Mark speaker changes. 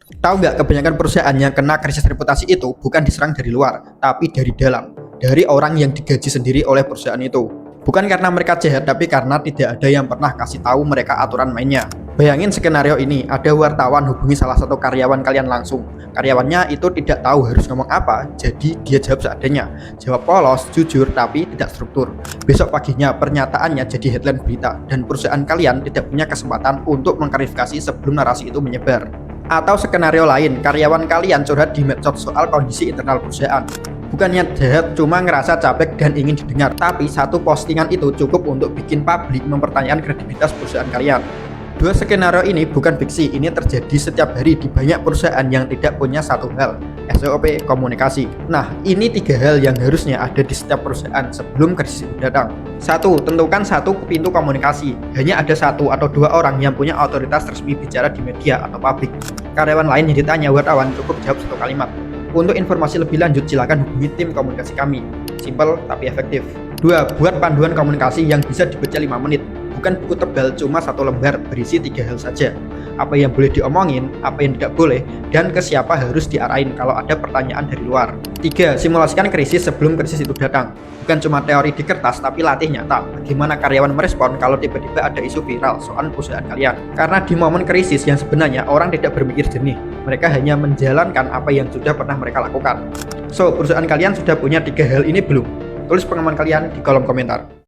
Speaker 1: Tahu nggak, kebanyakan perusahaan yang kena krisis reputasi itu bukan diserang dari luar, tapi dari dalam. Dari orang yang digaji sendiri oleh perusahaan itu. Bukan karena mereka jahat, tapi karena tidak ada yang pernah kasih tahu mereka aturan mainnya. Bayangin skenario ini, ada wartawan hubungi salah satu karyawan kalian langsung. Karyawannya itu tidak tahu harus ngomong apa, jadi dia jawab seadanya. Jawab polos, jujur, tapi tidak struktur. Besok paginya pernyataannya jadi headline berita, dan perusahaan kalian tidak punya kesempatan untuk mengklarifikasi sebelum narasi itu menyebar. Atau skenario lain, karyawan kalian curhat di medsos soal kondisi internal perusahaan. Bukannya jahat, cuma ngerasa capek dan ingin didengar. Tapi satu postingan itu cukup untuk bikin publik mempertanyakan kredibilitas perusahaan kalian. Dua skenario ini bukan fiksi, ini terjadi setiap hari di banyak perusahaan yang tidak punya satu hal, SOP komunikasi. Nah, ini tiga hal yang harusnya ada di setiap perusahaan sebelum krisis itu datang. Satu, tentukan satu pintu komunikasi. Hanya ada satu atau dua orang yang punya otoritas resmi bicara di media atau publik. Karyawan lain yang ditanya wartawan cukup jawab satu kalimat. Untuk informasi lebih lanjut, silakan hubungi tim komunikasi kami. Simple tapi efektif. 2. Buat panduan komunikasi yang bisa dibaca 5 menit. Bukan buku tebal, cuma satu lembar berisi 3 hal saja. Apa yang boleh diomongin, apa yang tidak boleh, dan ke siapa harus diarahin kalau ada pertanyaan dari luar. 3. Simulasikan krisis sebelum krisis itu datang. Bukan cuma teori di kertas, tapi latih nyata. Bagaimana karyawan merespon kalau tiba-tiba ada isu viral soal perusahaan kalian. Karena di momen krisis yang sebenarnya orang tidak berpikir jernih. Mereka hanya menjalankan apa yang sudah pernah mereka lakukan. So, perusahaan kalian sudah punya 3 hal ini belum? Tulis pengalaman kalian di kolom komentar.